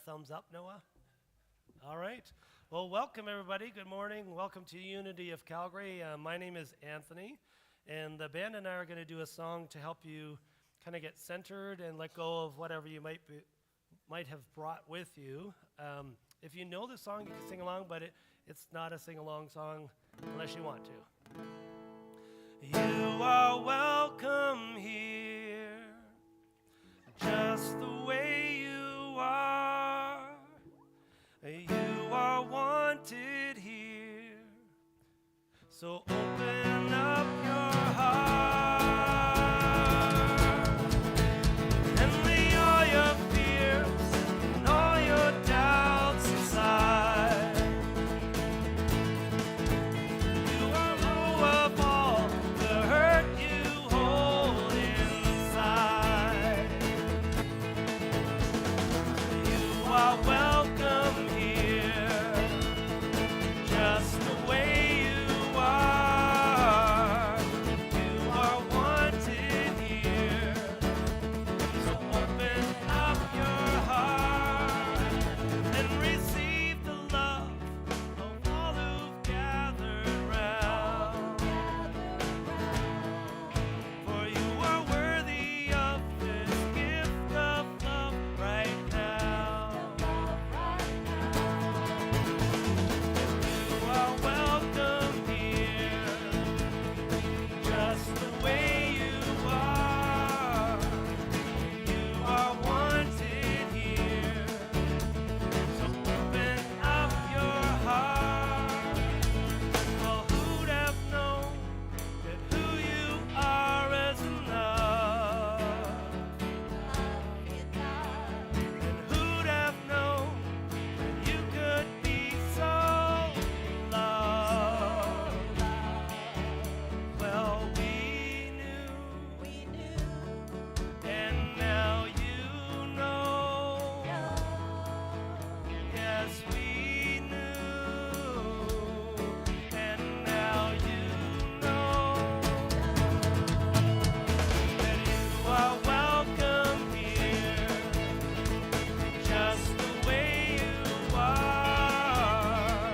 Thumbs up, Noah? All right. Well, welcome, everybody. Good morning. Welcome to Unity of Calgary. My name is Anthony, and the band and I are going to do a song to help you kind of get centered and let go of whatever you might have brought with you. If you know the song, you can sing along, but it's not a sing-along song unless you want to. You are welcome here, just the way you are. You are wanted here, so open up your heart and lay all your fears and all your doubts aside. You are low of all the hurt you hold inside. You are welcome here, just the way you are. You are wanted here, so open up your heart and receive the love of all who've gathered round. For you are worthy of this gift of love right now. You are welcome here, just the way you are. You are wanted here, so open up your heart. Well, who'd have known that who you are is enough? And who'd have known that you could be so loved? Well, we knew, and now you know. Yes, we knew, and now you know that you are welcome here, just the way you are.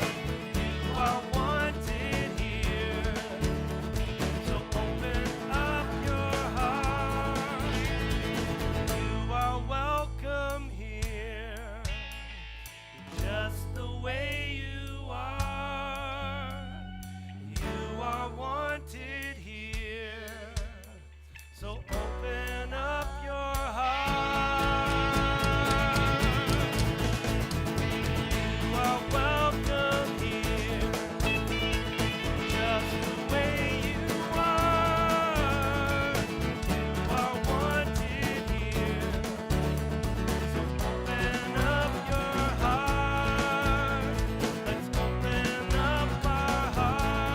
You are wanted here, so open up your heart. You are welcome here, just the way you are. You are wanted here, so open up your heart. You are welcome here, just the way you are. You are wanted here, so open up your heart. Let's open up our hearts.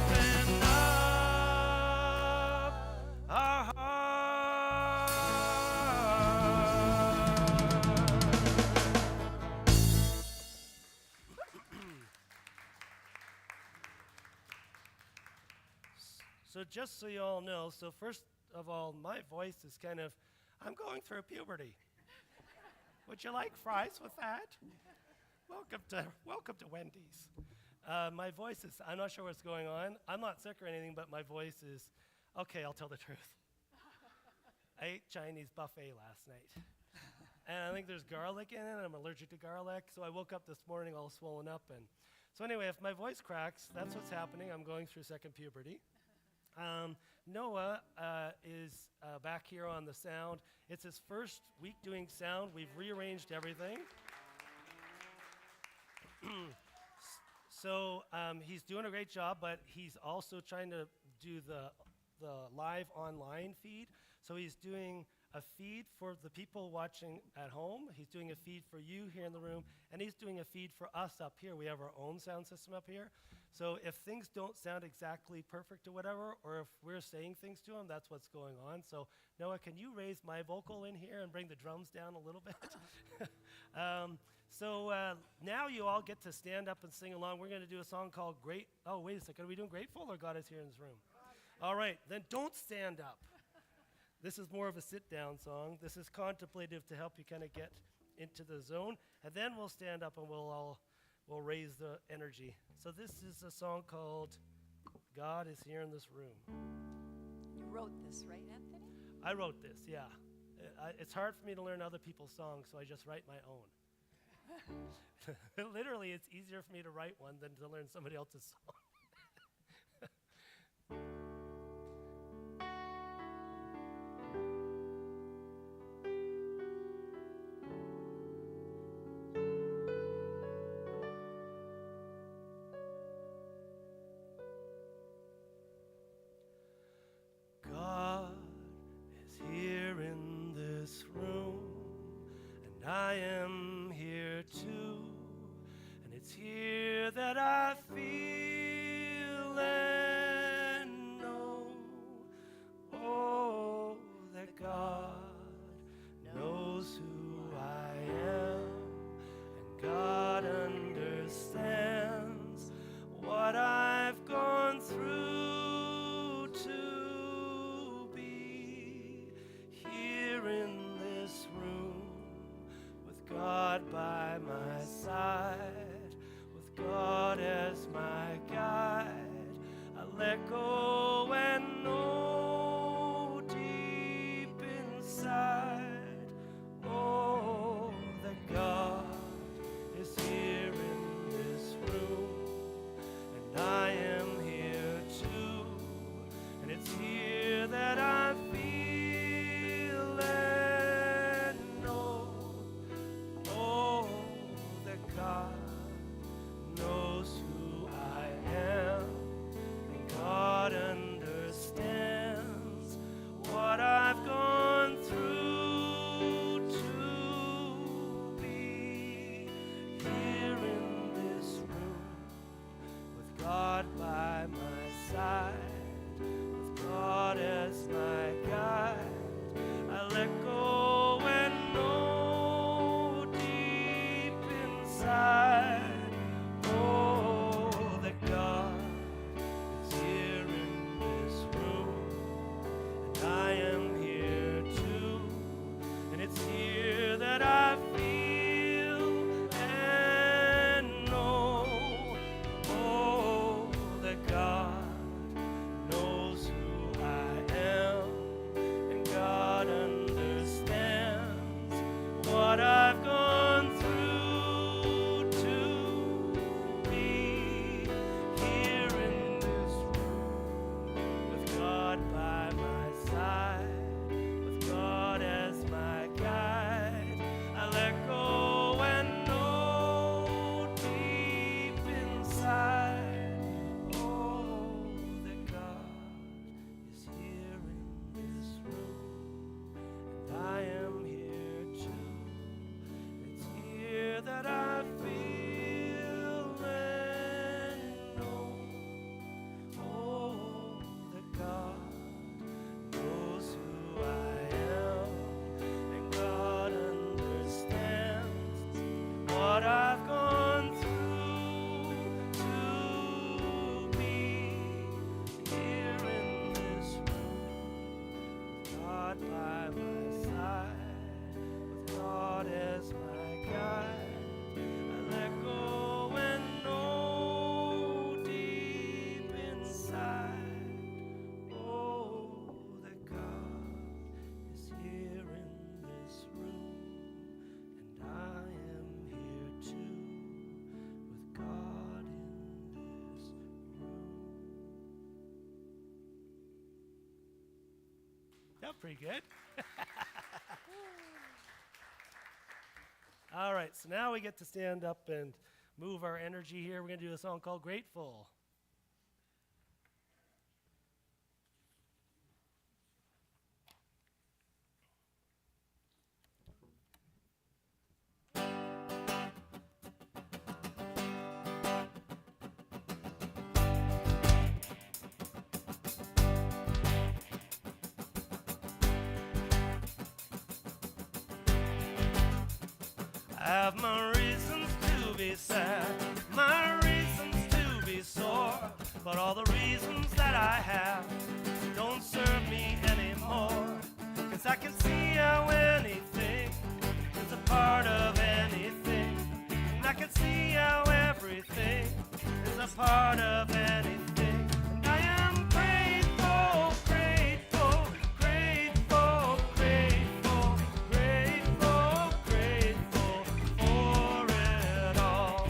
Let's open up our hearts. So just so you all know, so first of all, my voice is kind of, I'm going through puberty. Would you like fries with that? Welcome to Wendy's. My voice is, I'm not sure what's going on. I'm not sick or anything, but my voice is, okay, I'll tell the truth. I ate Chinese buffet last night. And I think there's garlic in it. I'm allergic to garlic. So I woke up this morning all swollen up. And so anyway, if my voice cracks, that's what's happening. I'm going through second puberty. Noah is back here on the sound. It's his first week doing sound. We've rearranged everything. So he's doing a great job, but he's also trying to do the live online feed. So he's doing a feed for the people watching at home. He's doing a feed for you here in the room, and he's doing a feed for us up here. We have our own sound system up here. So if things don't sound exactly perfect or whatever, or if we're saying things to him, that's what's going on. So Noah, can you raise my vocal in here and bring the drums down a little bit? So now you all get to stand up and sing along. We're going to do a song called Great. Oh, wait a second. Are we doing Grateful or God is here in this room? All right. Then don't stand up. This is more of a sit-down song. This is contemplative to help you kind of get into the zone, and then we'll stand up and we'll raise the energy. So this is a song called God Is Here in This Room. You wrote this, right, Anthony? I wrote this, yeah. It's hard for me to learn other people's songs, so I just write my own. Literally, it's easier for me to write one than to learn somebody else's song. God is here in this room, and I am here too, and it's here that I feel and know, oh, that God knows who I am, and God understands what I've gone through to be here in this room with God by my side, with God as my guide. I let go and know deep inside, oh, that God is here in this room, and I am here too, and it's here that I feel and know, oh, that God knows who I am, and God understands what I've gone through to be here in this room with God by my side, with God as my guide. I let go and know deep inside, oh, that God is here in this room, and I am here too, and it's here that I feel and know, oh, that God knows who I am, and God understands what I've gone through to be here in this room with God by my side, with God as my guide. I let go and know deep inside, oh, that God is here in this room, and I am here too. It's here that I feel and know, oh, that God knows who I am, and God understands what I've gone through to be here in this room, with God by my side, with God as my guide. I let go and know deep inside, oh, that God is here in this room, and I am here too, with God in this room. Yeah, pretty good. All right, so now we get to stand up and move our energy here. We're going to do a song called Grateful. I have my reasons to be sad, my reasons to be sore, but all the reasons that I have don't serve me anymore. I can see how anything is a part of anything. And I can see how everything is a part of anything. And I am grateful, grateful, grateful, grateful, grateful, grateful for it all.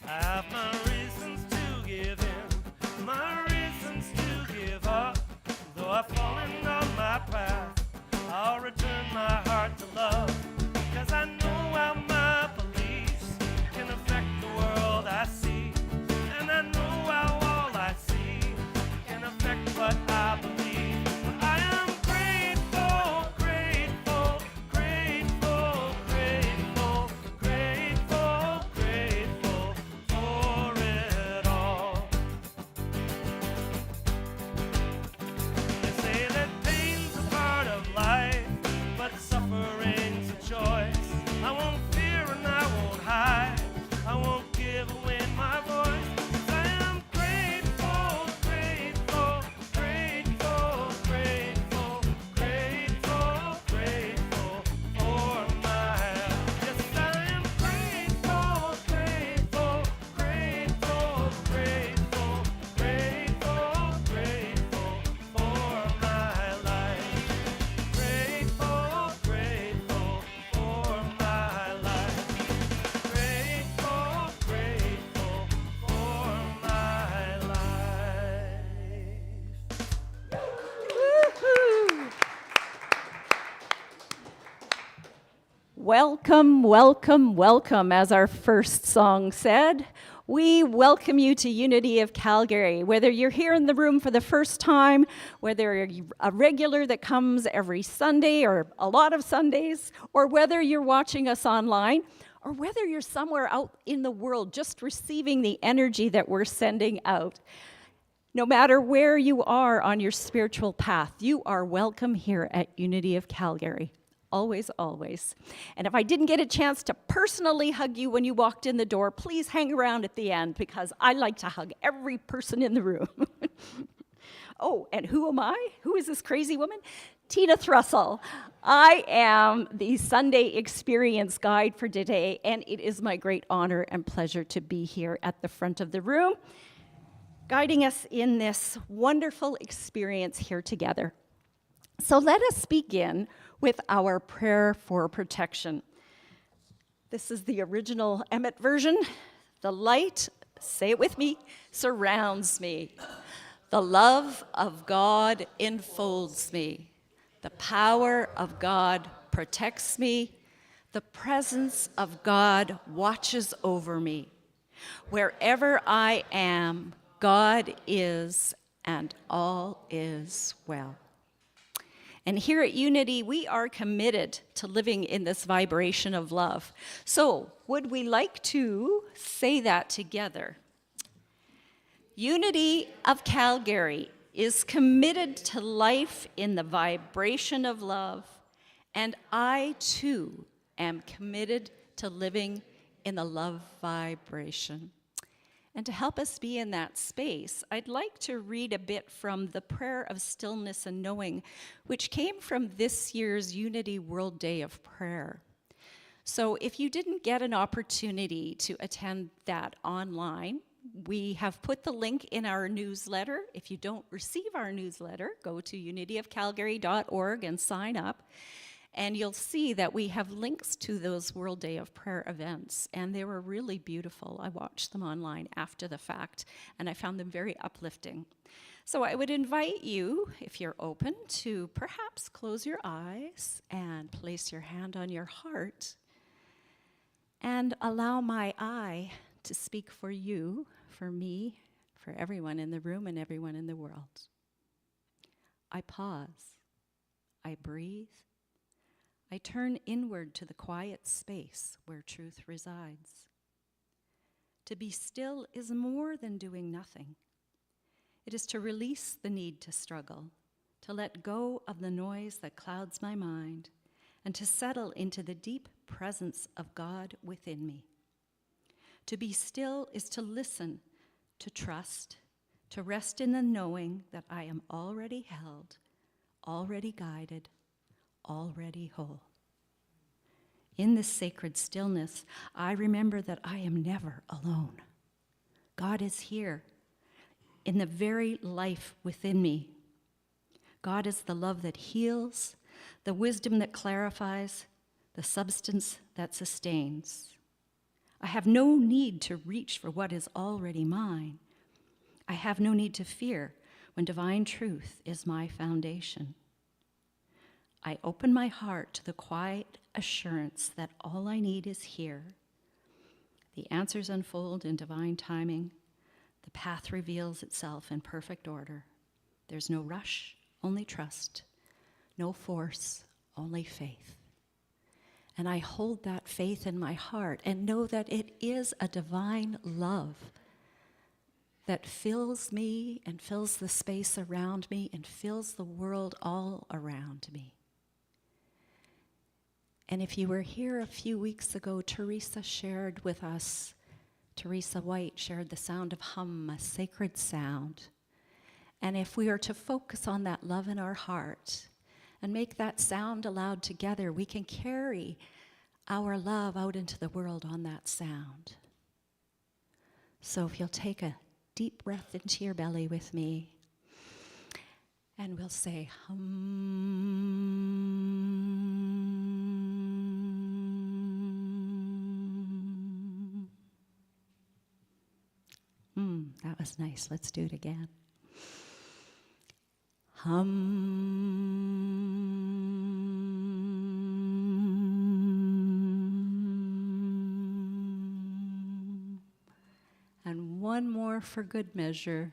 I have my reasons to give in, my reasons to give up. Though I've fallen on my path, I'll return my heart to love. 'Cause I know how my beliefs can affect the world I see. And I know how all I see can affect what I believe. But I am grateful, grateful, grateful, grateful, grateful, grateful for it all. They say that pain's a part of life, but suffering's a choice. I won't fear and I won't hide. I won't give away my voice. 'Cause I am grateful, grateful, grateful, grateful, grateful, grateful for my life. Yes, I am grateful, grateful, grateful, grateful, grateful, grateful for my life. Grateful, grateful for my life. Grateful, grateful for my life. Woohoo! Welcome, welcome, welcome, as our first song said. We welcome you to Unity of Calgary. Whether you're here in the room for the first time, whether you're a regular that comes every Sunday or a lot of Sundays, or whether you're watching us online, or whether you're somewhere out in the world just receiving the energy that we're sending out. No matter where you are on your spiritual path, you are welcome here at Unity of Calgary. Always, always. And if I didn't get a chance to personally hug you when you walked in the door, please hang around at the end because I like to hug every person in the room. Oh, and who am I? Who is this crazy woman? Tina Thrussell. I am the Sunday Experience Guide for today, and it is my great honor and pleasure to be here at the front of the room, guiding us in this wonderful experience here together. So let us begin with our prayer for protection. This is the original Emmett version. The light, say it with me, surrounds me. The love of God enfolds me. The power of God protects me. The presence of God watches over me. Wherever I am, God is, and all is well. And here at Unity, we are committed to living in this vibration of love. So, would we like to say that together? Unity of Calgary is committed to life in the vibration of love, and I too am committed to living in the love vibration. And to help us be in that space, I'd like to read a bit from the Prayer of Stillness and Knowing, which came from this year's Unity World Day of Prayer. So if you didn't get an opportunity to attend that online, we have put the link in our newsletter. If you don't receive our newsletter, go to unityofcalgary.org and sign up. And you'll see that we have links to those World Day of Prayer events, and they were really beautiful. I watched them online after the fact, and I found them very uplifting. So I would invite you, if you're open, to perhaps close your eyes and place your hand on your heart and allow my I to speak for you, for me, for everyone in the room and everyone in the world. I pause. I breathe. I turn inward to the quiet space where truth resides. To be still is more than doing nothing. It is to release the need to struggle, to let go of the noise that clouds my mind, and to settle into the deep presence of God within me. To be still is to listen, to trust, to rest in the knowing that I am already held, already guided, already whole. In this sacred stillness, I remember that I am never alone. God is here, in the very life within me. God is the love that heals, the wisdom that clarifies, the substance that sustains. I have no need to reach for what is already mine. I have no need to fear when divine truth is my foundation. I open my heart to the quiet assurance that all I need is here. The answers unfold in divine timing. The path reveals itself in perfect order. There's no rush, only trust. No force, only faith. And I hold that faith in my heart and know that it is a divine love that fills me and fills the space around me and fills the world all around me. And if you were here a few weeks ago, Teresa White shared the sound of hum, a sacred sound. And if we are to focus on that love in our heart and make that sound aloud together, we can carry our love out into the world on that sound. So if you'll take a deep breath into your belly with me, and we'll say hum. That was nice. Let's do it again. And one more for good measure.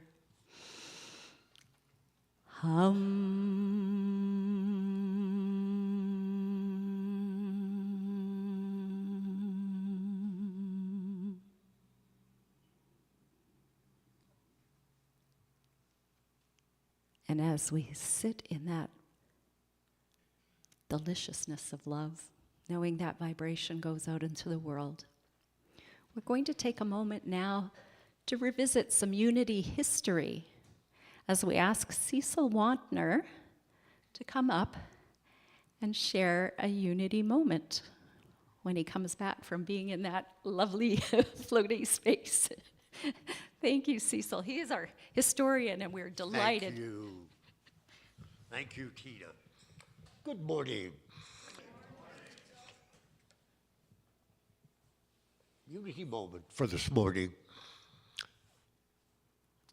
And as we sit in that deliciousness of love, knowing that vibration goes out into the world, we're going to take a moment now to revisit some unity history as we ask Cecil Wantner to come up and share a unity moment when he comes back from being in that lovely floaty space. Thank you, Cecil. He is our historian, and we're delighted. Thank you. Thank you, Tina. Good morning. Unity moment for this morning.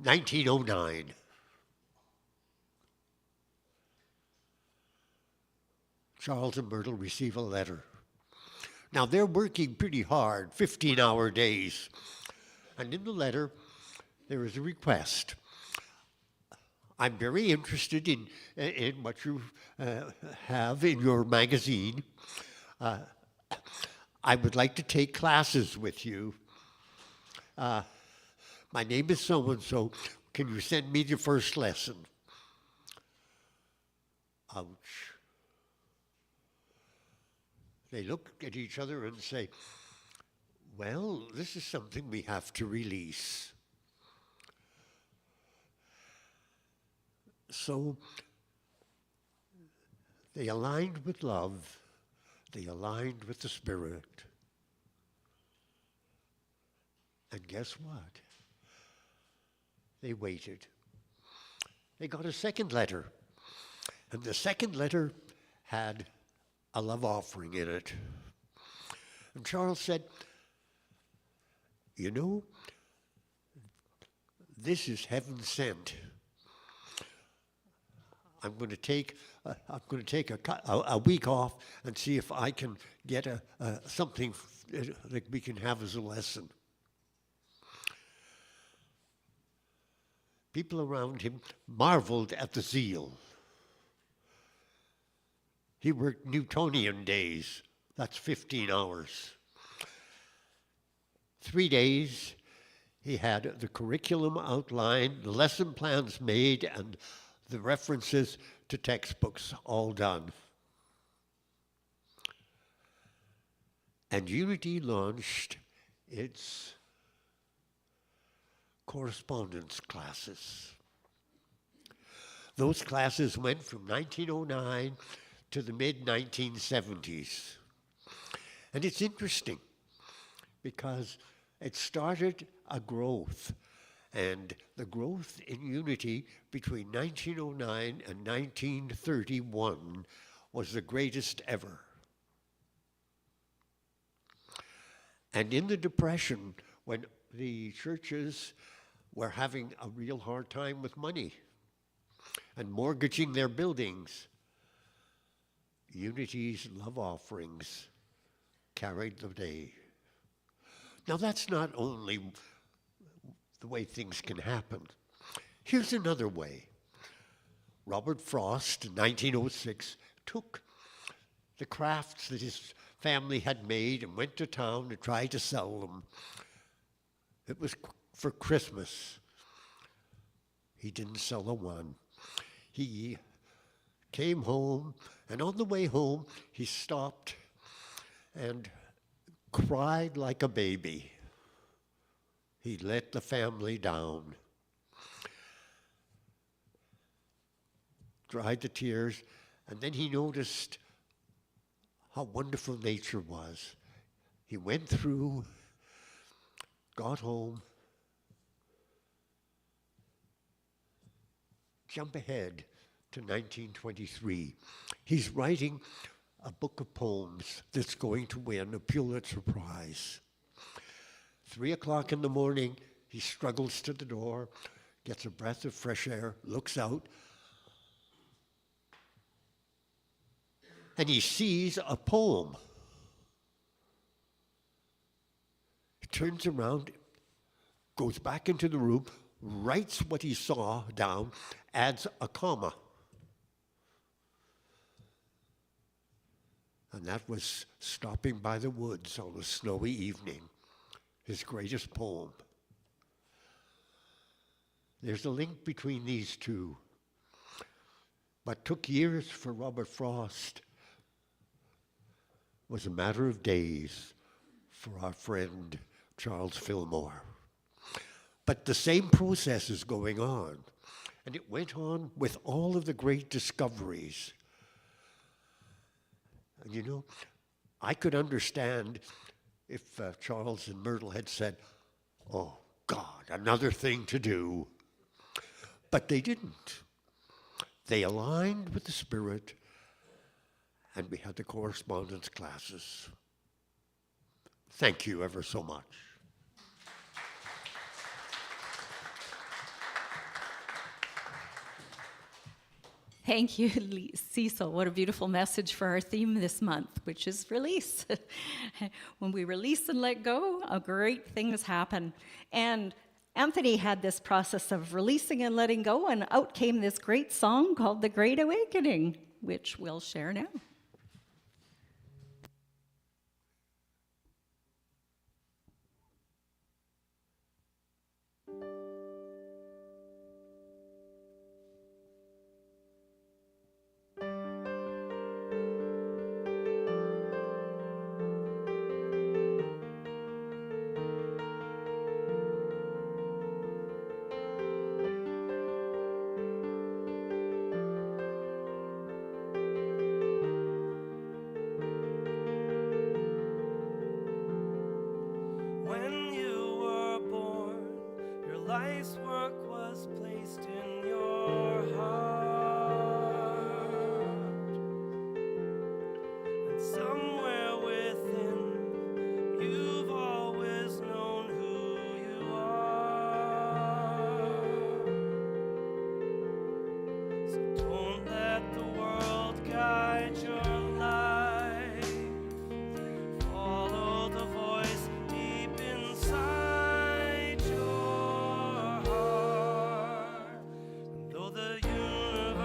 1909. Charles and Myrtle receive a letter. Now, they're working pretty hard, 15-hour days. And in the letter, there is a request. I'm very interested in what you have in your magazine. I would like to take classes with you. My name is so-and-so. Can you send me the first lesson? Ouch. They look at each other and say, well, this is something we have to release. So they aligned with love. They aligned with the Spirit. And guess what? They waited. They got a second letter. And the second letter had a love offering in it. And Charles said, you know, this is heaven sent. I'm going to take a week off and see if I can get something that we can have as a lesson. People around him marveled at the zeal. He worked Newtonian days. That's 15 hours. 3 days, he had the curriculum outlined, the lesson plans made, and the references to textbooks all done. And Unity launched its correspondence classes. Those classes went from 1909 to the mid-1970s. And it's interesting because it started a growth. And the growth in unity between 1909 and 1931 was the greatest ever. And in the Depression, when the churches were having a real hard time with money and mortgaging their buildings, Unity's love offerings carried the day. Now that's not only the way things can happen. Here's another way. Robert Frost in 1906 took the crafts that his family had made and went to town to try to sell them. It was for Christmas. He didn't sell a one. He came home, and on the way home, he stopped and cried like a baby. He let the family down. Dried the tears, and then he noticed how wonderful nature was. He went through, got home. Jump ahead to 1923. He's writing a book of poems that's going to win a Pulitzer Prize. 3 o'clock in the morning, he struggles to the door, gets a breath of fresh air, looks out, and he sees a poem. He turns around, goes back into the room, writes what he saw down, adds a comma. And that was Stopping by the Woods on a Snowy Evening, his greatest poem. There's a link between these two, but took years for Robert Frost. Was a matter of days for our friend Charles Fillmore. But the same process is going on, and it went on with all of the great discoveries. And you know, I could understand if Charles and Myrtle had said, "Oh God, another thing to do." But they didn't. They aligned with the Spirit, and we had the correspondence classes. Thank you ever so much. Thank you, Cecil. What a beautiful message for our theme this month, which is release. When we release and let go, great things happen. And Anthony had this process of releasing and letting go, and out came this great song called The Great Awakening, which we'll share now. Life's work was placed in your heart, and somewhere within you've always known who you are. So don't let the world guide your life. Follow the voice deep inside. The universe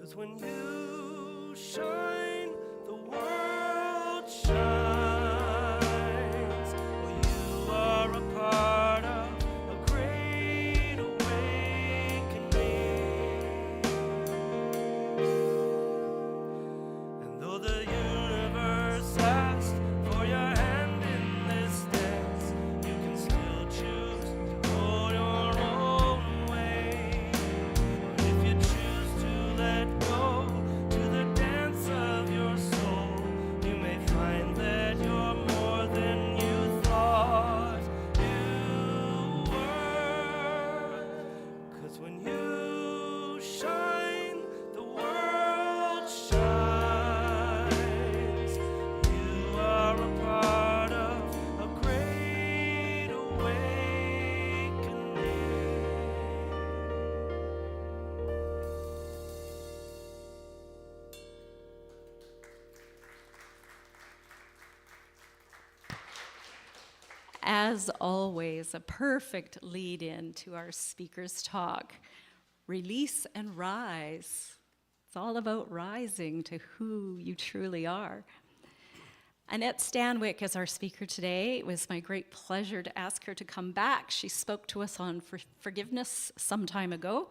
'Cause when you shine, the world shines. Well, you are a part of a great awakening. And though the universe asked for your hand in this dance, you can still choose to go your own way. But if you choose to let go to the dance of your soul, you may find that you're more than you thought you were. 'Cause when you shine, the world shines. You are a part of a great awakening. As always, a perfect lead in to our speaker's talk. Release and rise. It's all about rising to who you truly are. Annette Stanwick is our speaker today. It was my great pleasure to ask her to come back. She spoke to us on forgiveness some time ago.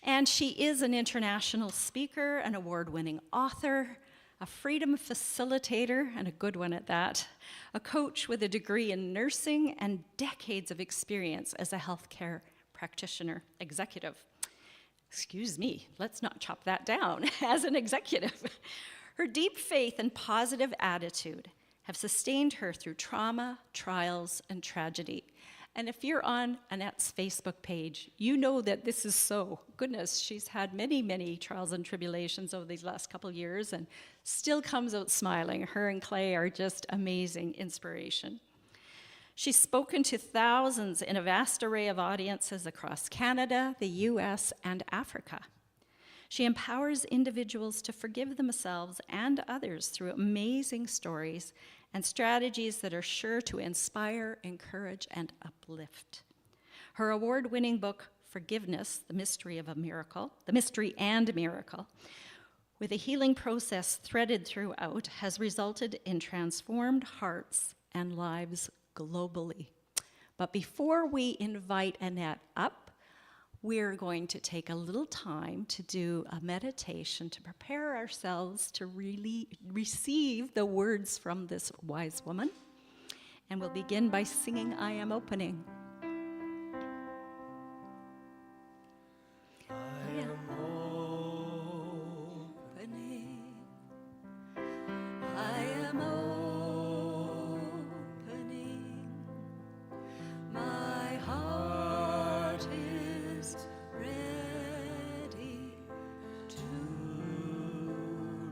And she is an international speaker, an award-winning author, a freedom facilitator, and a good one at that, a coach with a degree in nursing and decades of experience as a healthcare practitioner executive. Excuse me, let's not chop that down. As an executive, her deep faith and positive attitude have sustained her through trauma, trials, and tragedy. And if you're on Annette's Facebook page, you know that this is so. Goodness, she's had many, many trials and tribulations over these last couple years and still comes out smiling. Her and Clay are just amazing inspiration. She's spoken to thousands in a vast array of audiences across Canada, the US, and Africa. She empowers individuals to forgive themselves and others through amazing stories and strategies that are sure to inspire, encourage, and uplift. Her award-winning book, Forgiveness, The Mystery and Miracle, with a healing process threaded throughout, has resulted in transformed hearts and lives globally. But before we invite Annette up, we're going to take a little time to do a meditation to prepare ourselves to really receive the words from this wise woman. And we'll begin by singing I Am Opening. I am Opening. I am opening. My heart is ready to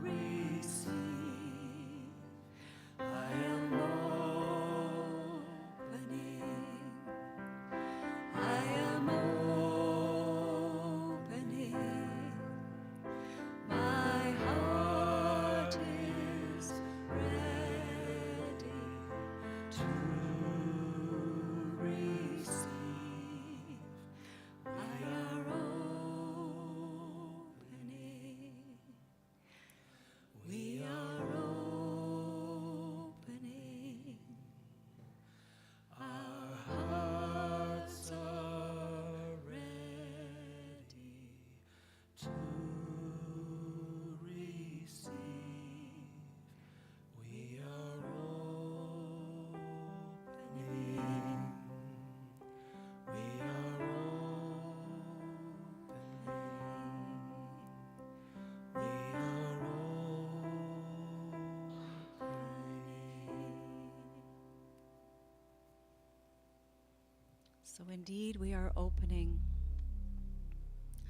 receive. I am opening. I am opening. My heart is ready to receive. We are opening. We are opening. Our hearts are ready to receive. We are opening. We are opening. We are opening. So indeed, we are opening.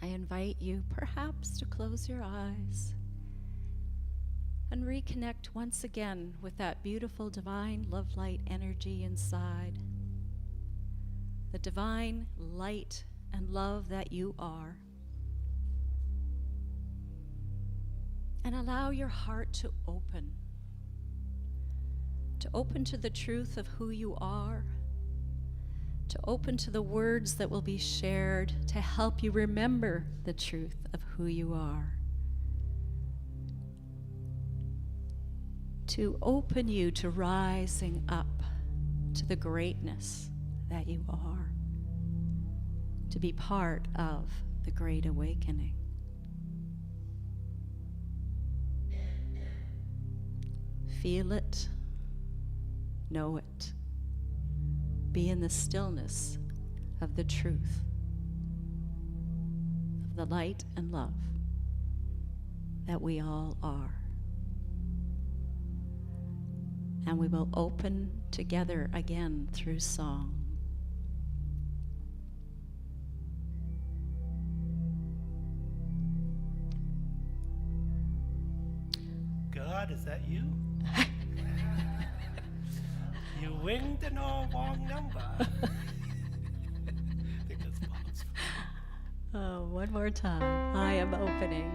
I invite you perhaps to close your eyes and reconnect once again with that beautiful divine love light energy inside. The divine light and love that you are. And allow your heart to open to the truth of who you are, to open to the words that will be shared to help you remember the truth of who you are. to open you to rising up to the greatness that you are, to be part of the Great Awakening. Feel it, know it, be in the stillness of the truth, of the light and love that we all are. And we will open together again through song. God, is that you? You winged the no wrong number. I think that's Bob's. Oh, one more time. I am opening.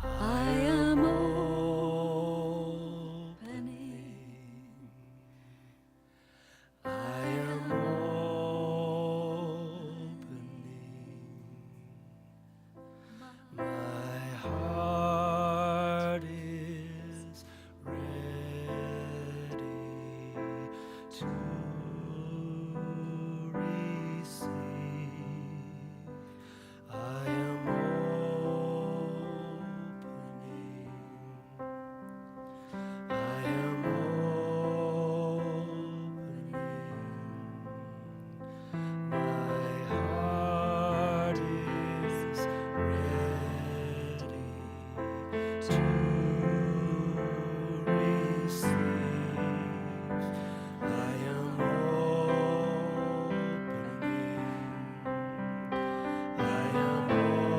I am opening. I am opening. My heart is ready to receive. I am opening. I am opening. My heart is ready to receive. I am opening. I am opening.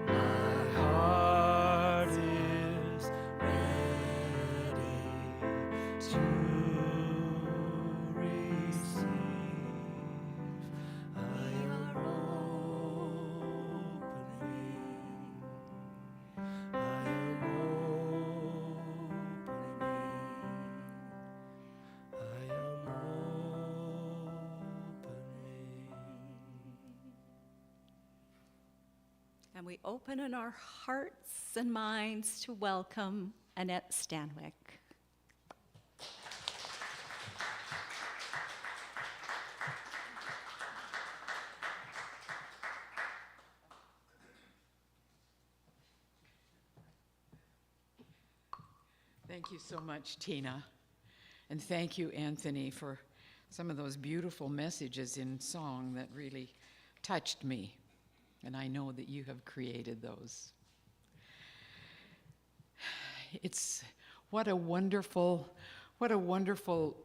My heart is ready to receive. I am opening. I am opening. I am opening. And we open in our hearts and minds to welcome Annette Stanwick. Thank you so much, Tina. And thank you, Anthony, for some of those beautiful messages in song that really touched me. And I know that you have created those. It's what a wonderful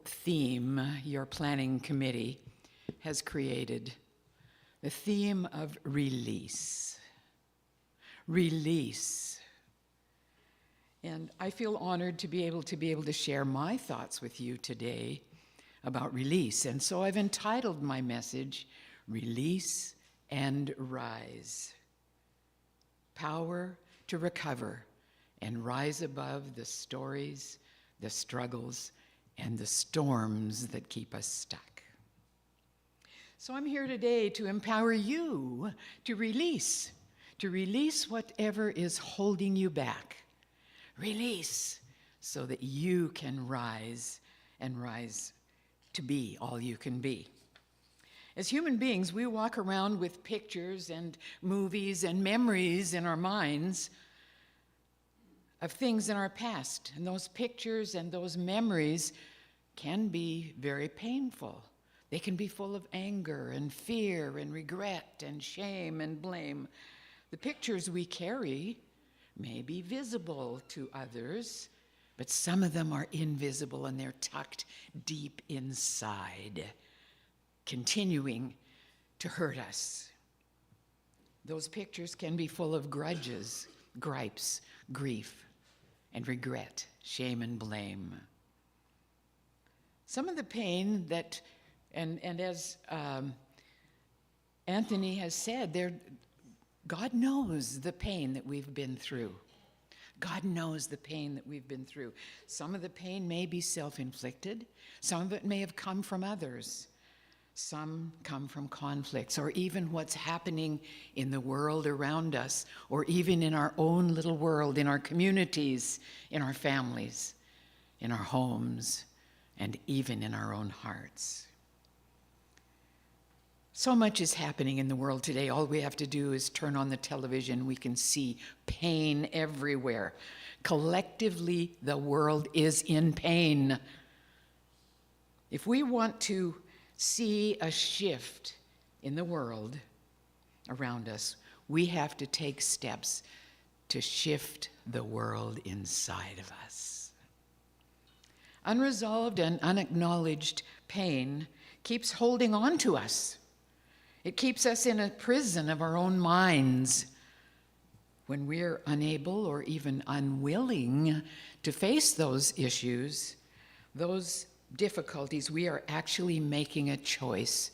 theme your planning committee has created. The theme of release. Release. And I feel honored to be able to share my thoughts with you today about release. And so I've entitled my message, Release and Rise. Power to recover and rise above the stories, the struggles, and the storms that keep us stuck. So I'm here today to empower you to release whatever is holding you back. Release so that you can rise and rise to be all you can be. As human beings, we walk around with pictures and movies and memories in our minds of things in our past. And those pictures and those memories can be very painful. They can be full of anger and fear and regret and shame and blame. The pictures we carry may be visible to others, but some of them are invisible and they're tucked deep inside, continuing to hurt us. Those pictures can be full of grudges, gripes, grief, and regret, shame, and blame. Some of the pain that, and as Anthony has said, God knows the pain that we've been through. God knows the pain that we've been through. Some of the pain may be self-inflicted. Some of it may have come from others. Some come from conflicts, or even what's happening in the world around us, or even in our own little world, in our communities, in our families, in our homes, and even in our own hearts. So much is happening in the world today. All we have to do is turn on the television. We can see pain everywhere. Collectively, the world is in pain. If we want to see a shift in the world around us, we have to take steps to shift the world inside of us. Unresolved and unacknowledged pain keeps holding on to us. It keeps us in a prison of our own minds. When we're unable or even unwilling to face those issues, those difficulties, we are actually making a choice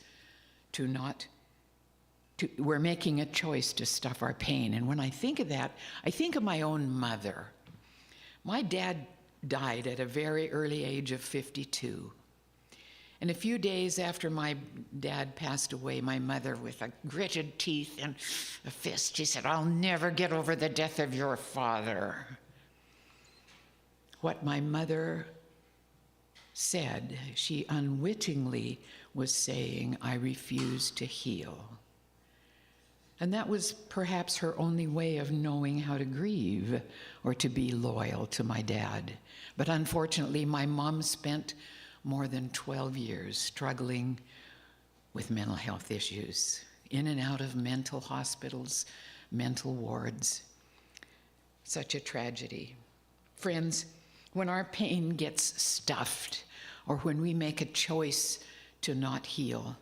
we're making a choice to stuff our pain. And when I think of that, I think of my own mother. My dad died at a very early age of 52. And a few days after my dad passed away, my mother, with a gritted teeth and a fist, she said, "I'll never get over the death of your father." What my mother said, she unwittingly was saying, "I refuse to heal." And that was perhaps her only way of knowing how to grieve or to be loyal to my dad. But unfortunately, my mom spent more than 12 years struggling with mental health issues, in and out of mental hospitals, mental wards. Such a tragedy. Friends, when our pain gets stuffed, or when we make a choice to not heal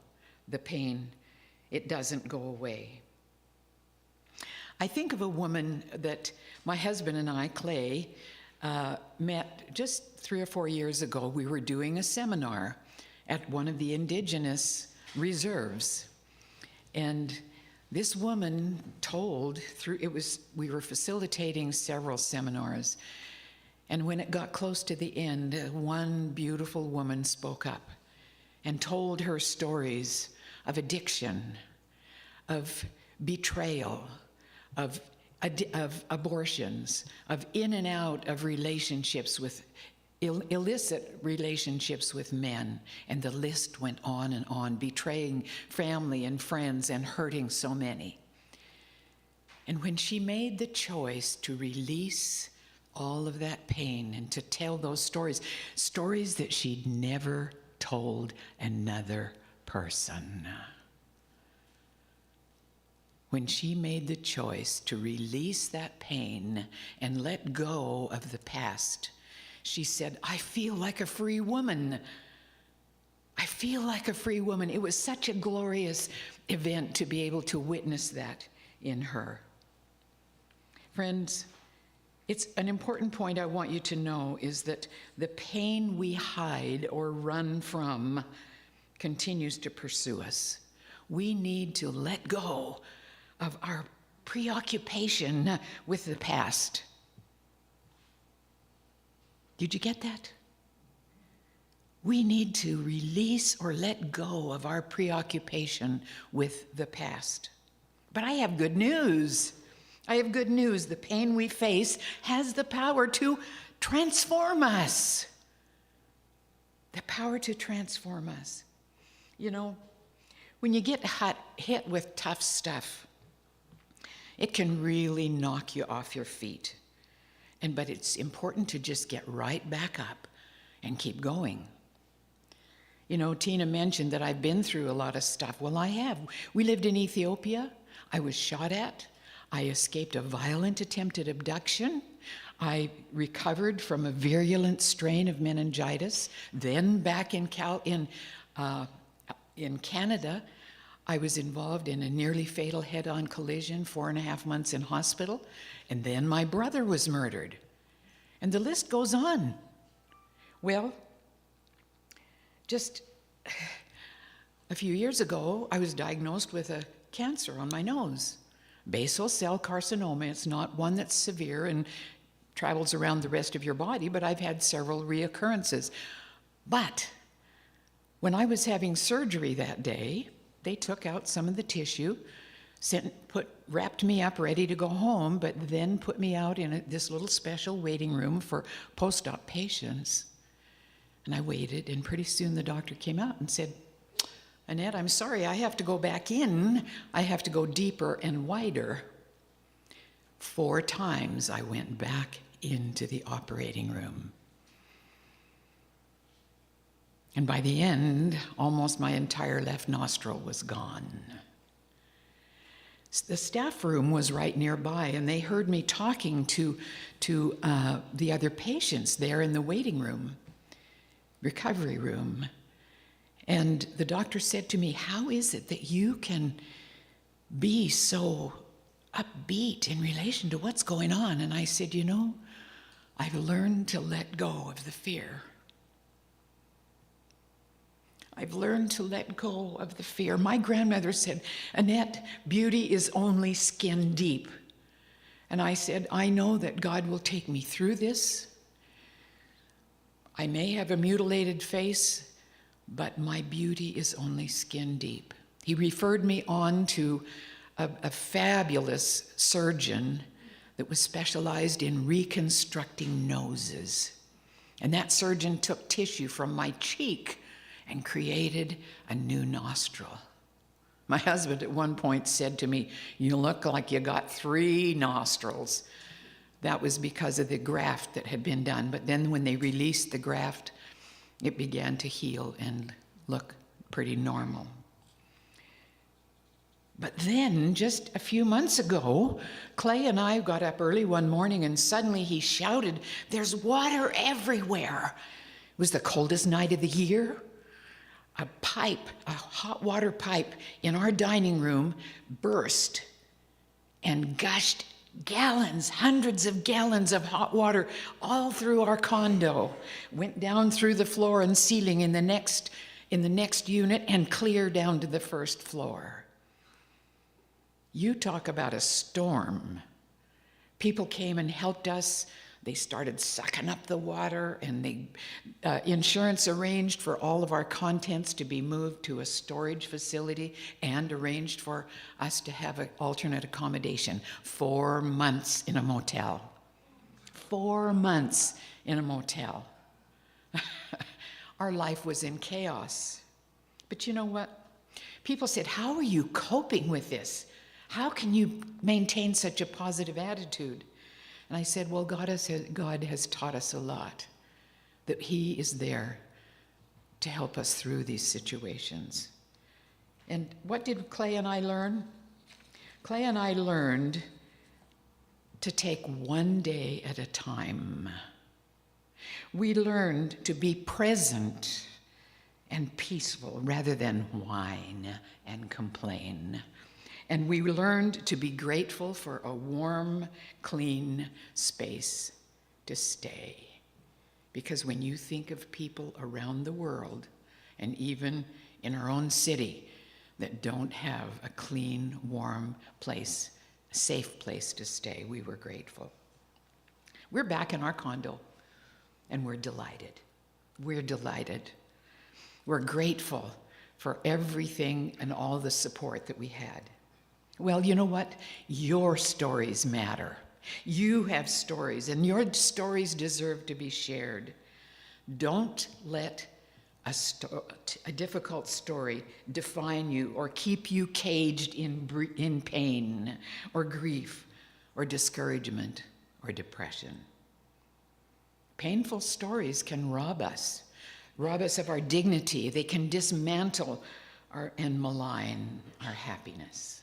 the pain, it doesn't go away. I think of a woman that my husband and I, Clay, met just 3 or 4 years ago. We were doing a seminar at one of the indigenous reserves. And this woman told, we were facilitating several seminars. And when it got close to the end, one beautiful woman spoke up and told her stories of addiction, of betrayal, of abortions, of in and out of relationships with illicit relationships with men, and the list went on, betraying family and friends and hurting so many. And when she made the choice to release all of that pain and to tell those stories that she'd never told another person. When she made the choice to release that pain and let go of the past, she said, "I feel like a free woman. I feel like a free woman." It was such a glorious event to be able to witness that in her. Friends, it's an important point I want you to know is that the pain we hide or run from continues to pursue us. We need to let go of our preoccupation with the past. Did you get that? We need to release or let go of our preoccupation with the past. But I have good news. I have good news. The pain we face has the power to transform us. The power to transform us. You know, when you get hit with tough stuff, it can really knock you off your feet. But it's important to just get right back up and keep going. You know, Tina mentioned that I've been through a lot of stuff. Well, I have. We lived in Ethiopia. I was shot at. I escaped a violent attempted abduction. I recovered from a virulent strain of meningitis. Then back in Canada, I was involved in a nearly fatal head-on collision, 4.5 months in hospital, and then my brother was murdered. And the list goes on. Well, just a few years ago, I was diagnosed with a cancer on my nose. Basal cell carcinoma. It's not one that's severe and travels around the rest of your body, but I've had several reoccurrences. But When I was having surgery that day, they took out some of the tissue, wrapped me up ready to go home, but then put me out in this little special waiting room for post-op patients. And I waited, and pretty soon the doctor came out and said, "Annette, I'm sorry, I have to go back in. I have to go deeper and wider." 4 times I went back into the operating room. And by the end, almost my entire left nostril was gone. The staff room was right nearby, and they heard me talking to the other patients there in the waiting room, recovery room. And the doctor said to me, "How is it that you can be so upbeat in relation to what's going on?" And I said, "I've learned to let go of the fear. I've learned to let go of the fear." My grandmother said, "Annette, beauty is only skin deep." And I said, "I know that God will take me through this. I may have a mutilated face, but my beauty is only skin deep." He referred me on to a fabulous surgeon that was specialized in reconstructing noses. And that surgeon took tissue from my cheek and created a new nostril. My husband at one point said to me, "You look like you got 3 nostrils." That was because of the graft that had been done. But then when they released the graft, it began to heal and look pretty normal. But then, just a few months ago, Clay and I got up early one morning, and suddenly he shouted, "There's water everywhere." It was the coldest night of the year. A hot water pipe in our dining room burst and gushed gallons, hundreds of gallons of hot water all through our condo, went down through the floor and ceiling in the next unit and clear down to the first floor. You talk about a storm. People came and helped us. They started sucking up the water, and insurance arranged for all of our contents to be moved to a storage facility and arranged for us to have an alternate accommodation. 4 months in a motel. 4 months in a motel. Our life was in chaos. But you know what? People said, "How are you coping with this? How can you maintain such a positive attitude?" And I said, "Well, God has taught us a lot, that He is there to help us through these situations." And what did Clay and I learn? Clay and I learned to take one day at a time. We learned to be present and peaceful rather than whine and complain. And we learned to be grateful for a warm, clean space to stay. Because when you think of people around the world, and even in our own city, that don't have a clean, warm place, a safe place to stay, we were grateful. We're back in our condo, and we're delighted. We're delighted. We're grateful for everything and all the support that we had. Well, you know what? Your stories matter. You have stories, and your stories deserve to be shared. Don't let a difficult story define you or keep you caged in pain or grief or discouragement or depression. Painful stories can rob us of our dignity. They can dismantle and malign our happiness.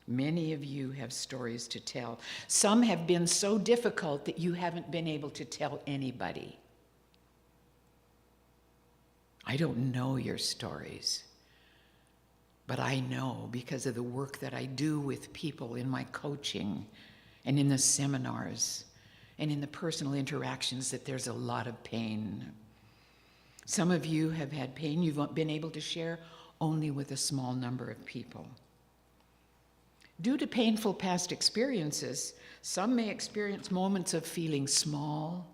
Many of you have stories to tell. Some have been so difficult that you haven't been able to tell anybody. I don't know your stories, but I know because of the work that I do with people in my coaching and in the seminars and in the personal interactions that there's a lot of pain. Some of you have had pain you've been able to share only with a small number of people. Due to painful past experiences, some may experience moments of feeling small,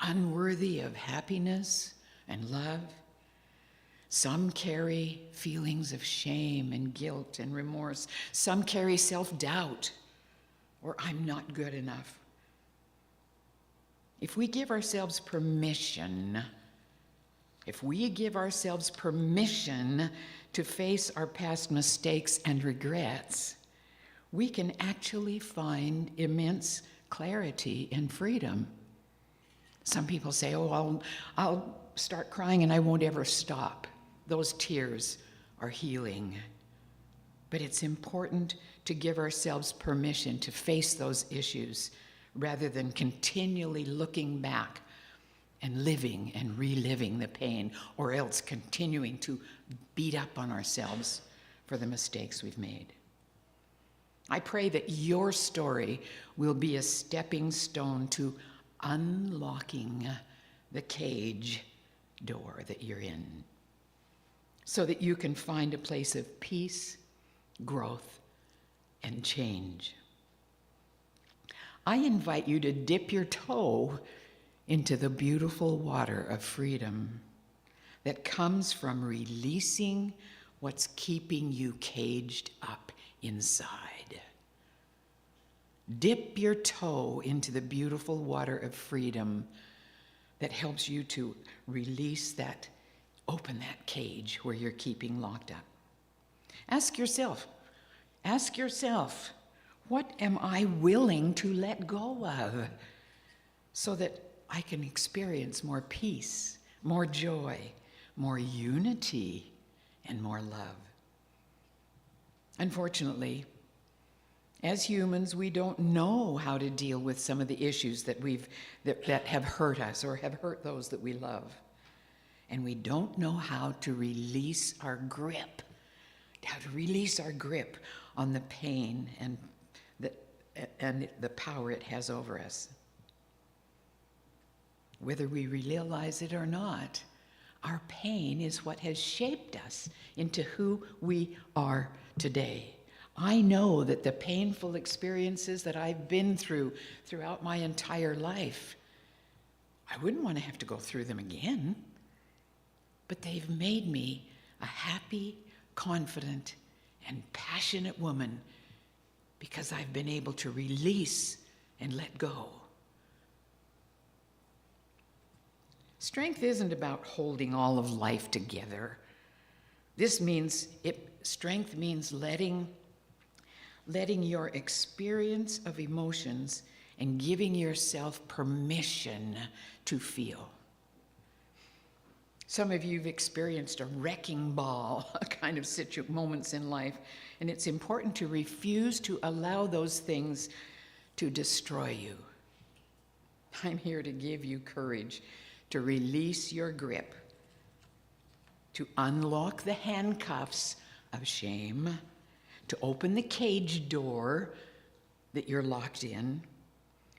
unworthy of happiness and love. Some carry feelings of shame and guilt and remorse. Some carry self-doubt or I'm not good enough. If we give ourselves permission to face our past mistakes and regrets, we can actually find immense clarity and freedom. Some people say, oh, I'll start crying and I won't ever stop. Those tears are healing. But it's important to give ourselves permission to face those issues rather than continually looking back and living and reliving the pain, or else continuing to beat up on ourselves for the mistakes we've made. I pray that your story will be a stepping stone to unlocking the cage door that you're in, so that you can find a place of peace, growth, and change. I invite you to dip your toe into the beautiful water of freedom that comes from releasing what's keeping you caged up inside. Dip your toe into the beautiful water of freedom that helps you to release that, open that cage where you're keeping locked up. Ask yourself, what am I willing to let go of so that I can experience more peace, more joy, more unity, and more love? Unfortunately, as humans, we don't know how to deal with some of the issues that have hurt us or have hurt those that we love. And we don't know how to release our grip, on the pain and the power it has over us. Whether we realize it or not, our pain is what has shaped us into who we are today. I know that the painful experiences that I've been through throughout my entire life, I wouldn't want to have to go through them again, but they've made me a happy, confident, and passionate woman because I've been able to release and let go. Strength isn't about holding all of life together. Strength means letting your experience of emotions and giving yourself permission to feel. Some of you have experienced a wrecking ball kind of moments in life, and it's important to refuse to allow those things to destroy you. I'm here to give you courage to release your grip, to unlock the handcuffs of shame, to open the cage door that you're locked in,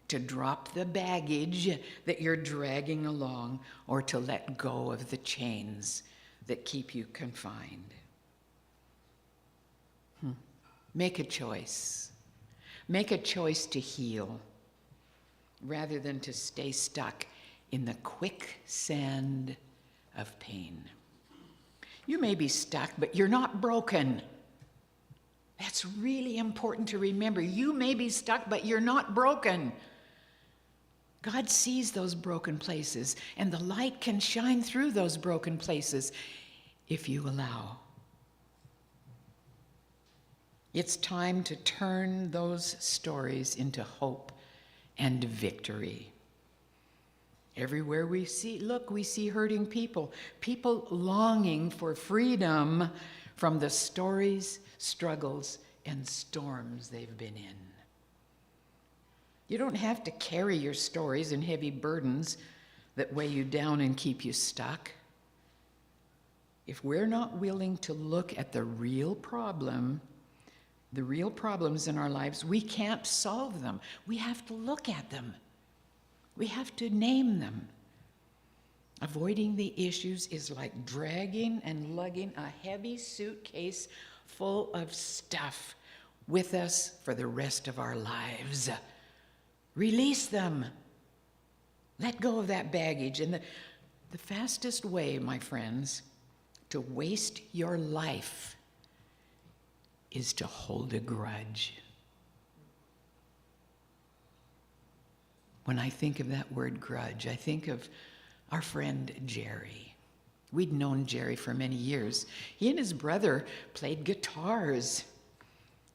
to drop the baggage that you're dragging along, or to let go of the chains that keep you confined. Make a choice. Make a choice to heal rather than to stay stuck in the quicksand of pain. You may be stuck, but you're not broken. That's really important to remember. You may be stuck, but you're not broken. God sees those broken places, and the light can shine through those broken places if you allow. It's time to turn those stories into hope and victory. Everywhere we see hurting people longing for freedom from the stories, struggles, and storms they've been in. You don't have to carry your stories and heavy burdens that weigh you down and keep you stuck. If we're not willing to look at the real problems in our lives, we can't solve them. We have to look at them. We have to name them. Avoiding the issues is like dragging and lugging a heavy suitcase full of stuff with us for the rest of our lives. Release them. Let go of that baggage. And the fastest way, my friends, To waste your life is to hold a grudge. When I think of that word grudge, I think of our friend Jerry. We'd known Jerry for many years. He and his brother played guitars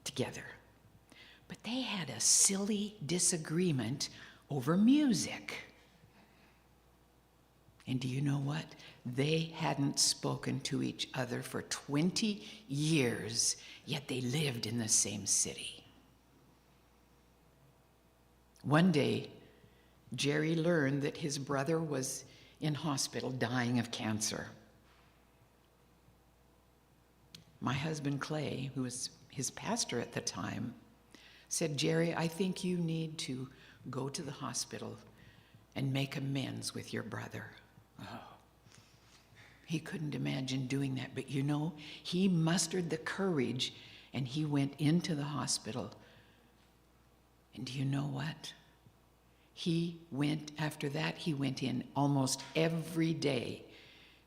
together. But they had a silly disagreement over music. And do you know what? They hadn't spoken to each other for 20 years, yet they lived in the same city. One day, Jerry learned that his brother was in hospital dying of cancer. My husband Clay, who was his pastor at the time, said, "Jerry, I think you need to go to the hospital and make amends with your brother." Oh. He couldn't imagine doing that, but you know, he mustered the courage and he went into the hospital. And do you know what? After that, he went in almost every day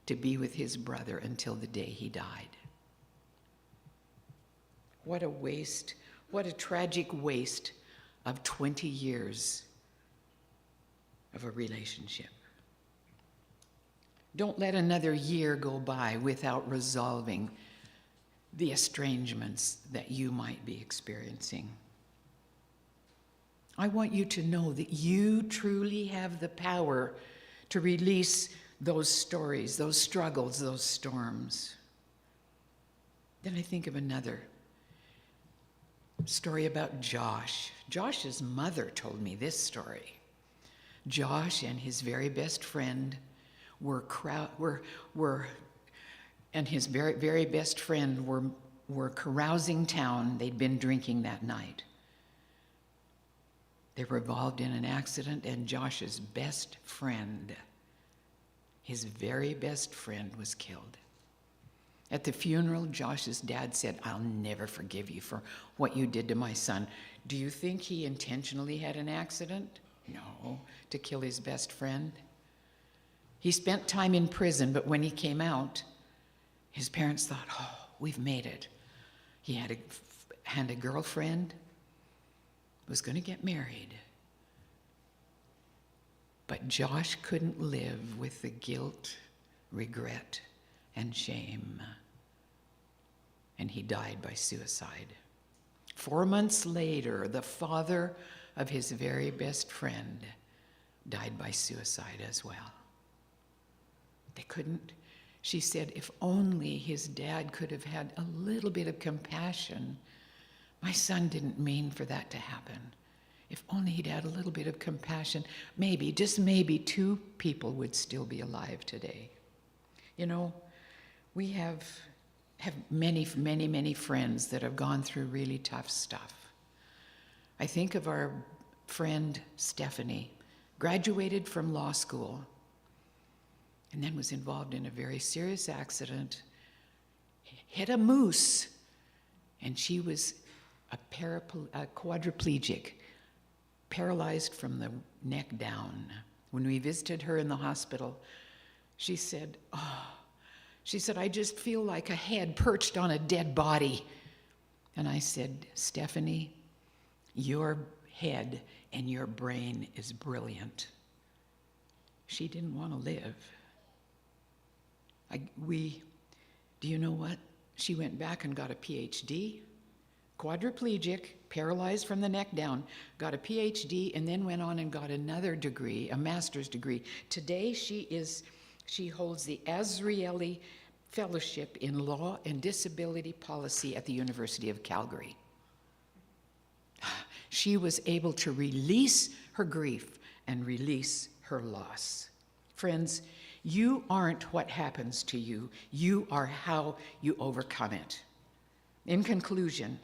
to be with his brother until the day he died. What a waste, what a tragic waste of 20 years of a relationship. Don't let another year go by without resolving the estrangements that you might be experiencing. I want you to know that you truly have the power to release those stories, those struggles, those storms. Then I think of another story about Josh. Josh's mother told me this story. Josh and his very best friend were carousing town. They'd been drinking that night. They were involved in an accident, and Josh's best friend, his very best friend, was killed. At the funeral, Josh's dad said, "I'll never forgive you for what you did to my son." Do you think he intentionally had an accident? No, to kill his best friend. He spent time in prison, but when he came out, his parents thought, "Oh, we've made it." He had a girlfriend, was going to get married. But Josh couldn't live with the guilt, regret, and shame. And he died by suicide. 4 months later, the father of his very best friend died by suicide as well. She said, if only his dad could have had a little bit of compassion. My son didn't mean for that to happen. If only he'd had a little bit of compassion, maybe, just maybe, 2 people would still be alive today. You know, we have many, many, many friends that have gone through really tough stuff. I think of our friend Stephanie, graduated from law school, and then was involved in a very serious accident, hit a moose, and she was a quadriplegic, paralyzed from the neck down. When we visited her in the hospital, she said, I just feel like a head perched on a dead body. And I said, Stephanie, your head and your brain is brilliant. She didn't want to live. Do you know what? She went back and got a PhD, quadriplegic, paralyzed from the neck down, got a PhD, and then went on and got another degree, a master's degree. Today she holds the Azrieli Fellowship in Law and Disability Policy at the University of Calgary. She was able to release her grief and release her loss. Friends, you aren't what happens to you. You are how you overcome it. In conclusion,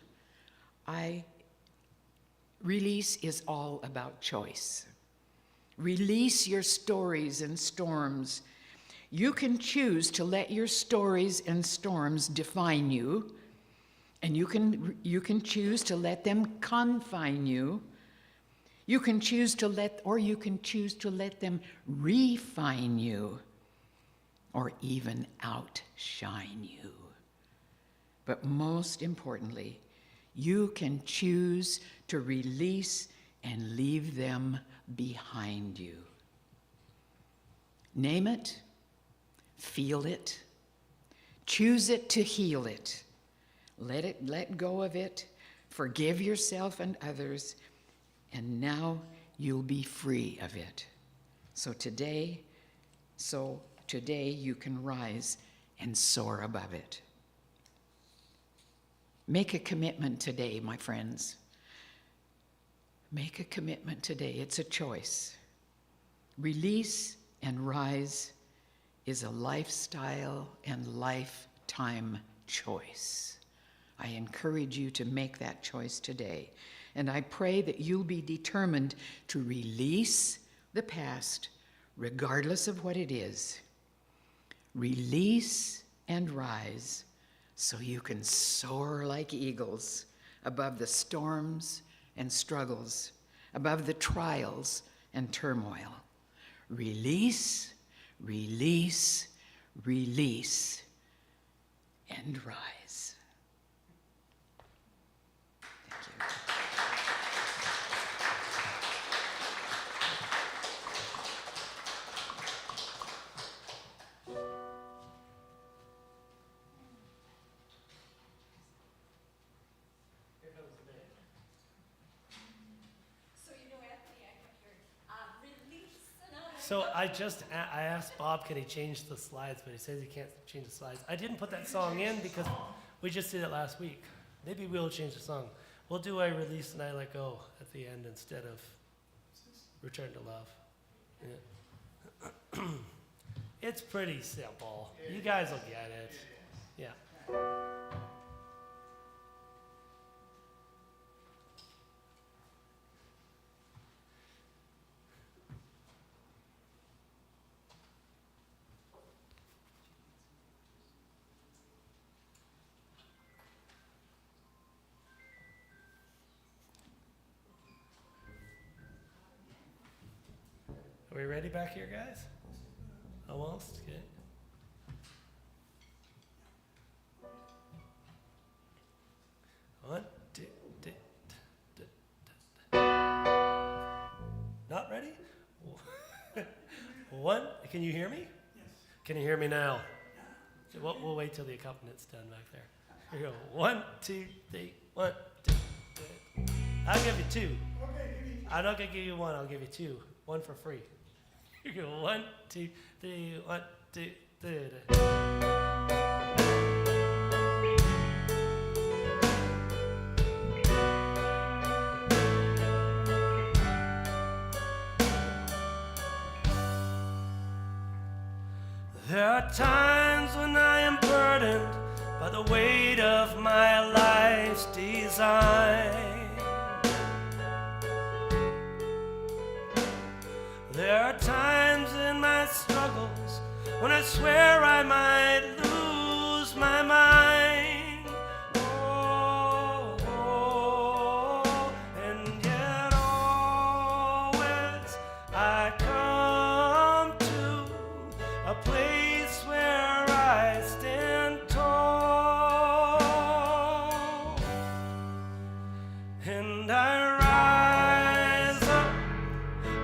release is all about choice. Release your stories and storms. You can choose to let your stories and storms define you, and you can choose to let them confine you. You can choose to let them refine you. or even outshine you. But most importantly, you can choose to release and leave them behind you. Name it, feel it, choose it to heal it. Let go of it, forgive yourself and others, and now you'll be free of it. So today you can rise and soar above it. Make a commitment today, my friends. Make a commitment today. It's a choice. Release and rise is a lifestyle and lifetime choice. I encourage you to make that choice today. And I pray that you'll be determined to release the past, regardless of what it is. Release and rise so you can soar like eagles above the storms and struggles, above the trials and turmoil. Release, release, release, and rise. Thank you. So I asked Bob, can he change the slides, but he says he can't change the slides. I didn't put that song in because we just did it last week. Maybe we'll change the song. We'll do I Release and I Let Go at the end instead of Return to Love. Yeah. It's pretty simple. You guys will get it. Yeah. Are we ready back here, guys? Almost? Okay. One, two, three. Not ready? One. Can you hear me? Yes. Can you hear me now? Yeah. We'll wait till the accompanist's done back there. Here we go. 1, 2, 3. 1, 2, 3. I'll give you 2. Okay, I'm not gonna give you 1. I'll give you 2. 1 for free. Here we go. 1, 2, 3. 1, 2, 3. There are times when I am burdened by the weight of my life's design. There are times in my struggles when I swear I might lose my mind. Oh, and yet always I come to a place where I stand tall, and I rise up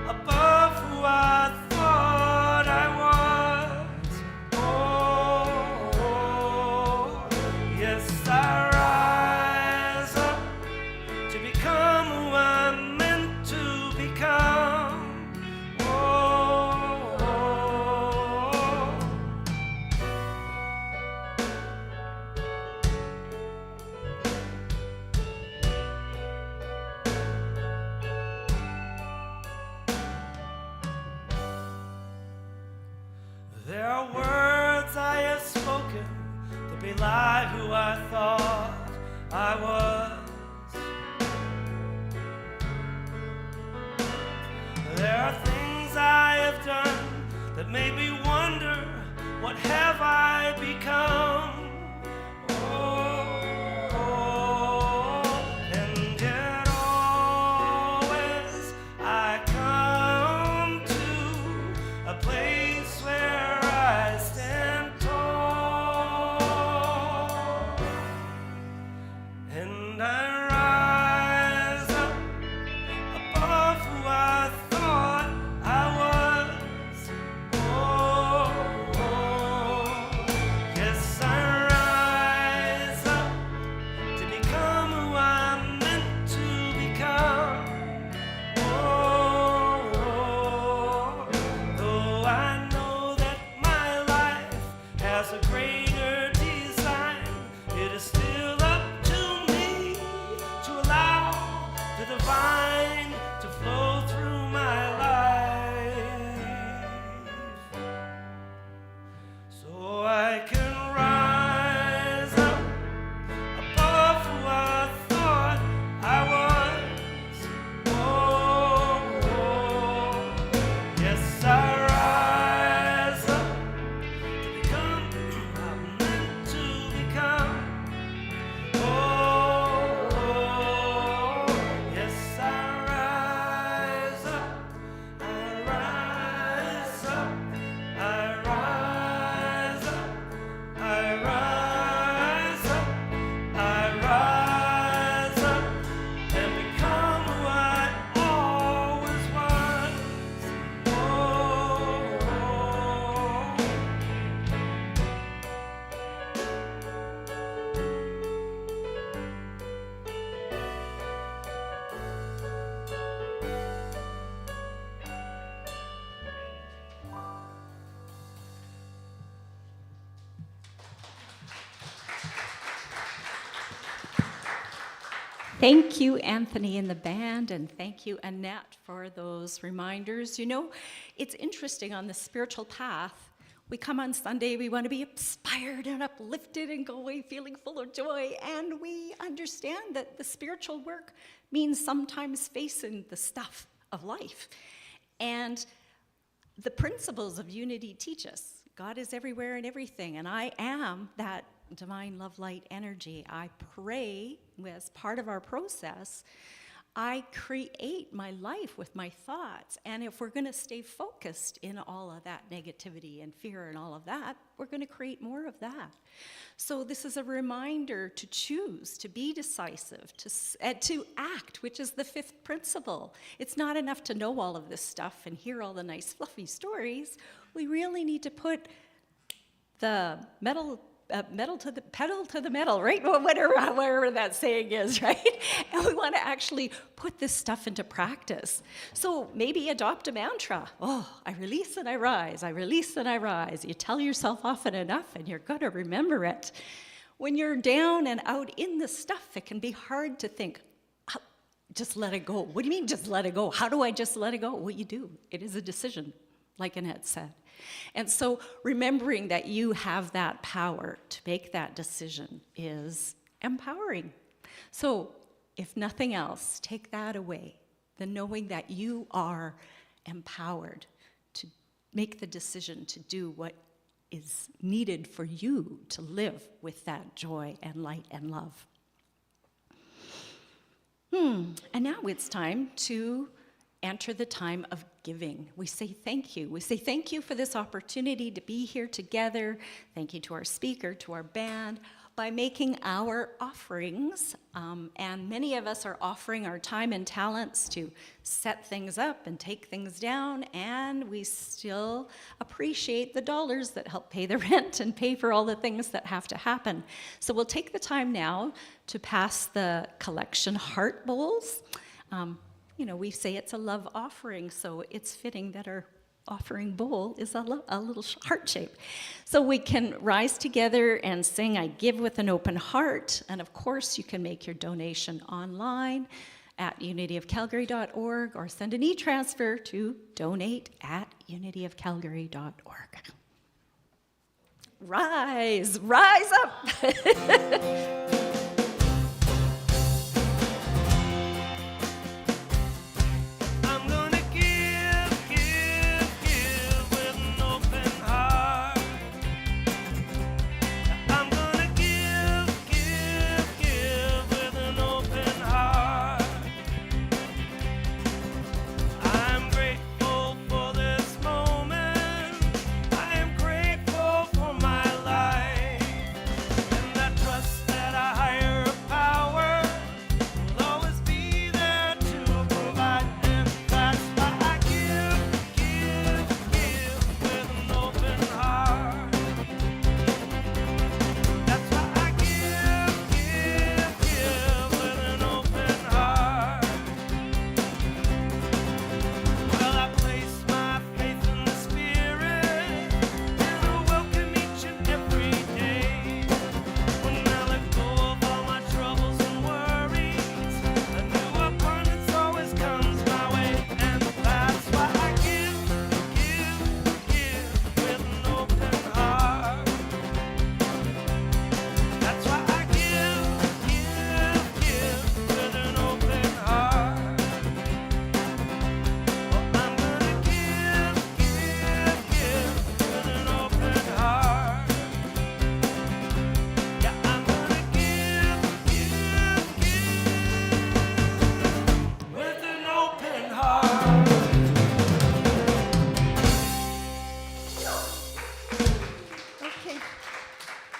above who I thought I was. Oh, yes, I rise up to become who I'm meant to become. Oh, there are words I have spoken to belie who I thought I was. There are things I have done that made me wonder, what have I become? And yet always I come to a place where I stand has a greater design. It is still up to me to allow the divine to flow through my life, so I can rise up above who I thought I was. Oh, oh. Yes, I rise up to become who I'm meant to become. Oh, oh. Yes, I rise up. I rise up. I rise up. I rise up. I rise up and become who I always was. Oh, oh. Thank you, Anthony and the band, and thank you, Annette, for those reminders. You know, it's interesting on the spiritual path. We come on Sunday, we want to be inspired and uplifted and go away feeling full of joy, and we understand that the spiritual work means sometimes facing the stuff of life. And the principles of unity teach us God is everywhere and everything, and I am that divine love light energy. I pray as part of our process. I create my life with my thoughts, and if we're going to stay focused in all of that negativity and fear and all of that, we're going to create more of that. So this is a reminder to choose, to be decisive, to act, which is the fifth principle. It's not enough to know all of this stuff and hear all the nice fluffy stories. We really need to put the pedal to the metal, right? Whatever that saying is, right? And we want to actually put this stuff into practice. So maybe adopt a mantra. Oh, I release and I rise. I release and I rise. You tell yourself often enough and you're going to remember it. When you're down and out in the stuff, it can be hard to think, "Oh, just let it go." What do you mean just let it go? How do I just let it go? Well, you do. It is a decision, like Annette said. And so remembering that you have that power to make that decision is empowering. So if nothing else, take that away, the knowing that you are empowered to make the decision to do what is needed for you to live with that joy and light and love. And now it's time to enter the time of giving. We say thank you. We say thank you for this opportunity to be here together. Thank you to our speaker, to our band, by making our offerings. And many of us are offering our time and talents to set things up and take things down, and we still appreciate the dollars that help pay the rent and pay for all the things that have to happen. So we'll take the time now to pass the collection heart bowls. You know, we say it's a love offering, so it's fitting that our offering bowl is a little heart shape. So we can rise together and sing, "I give with an open heart." And of course, you can make your donation online at unityofcalgary.org or send an e-transfer to donate@unityofcalgary.org. Rise up. That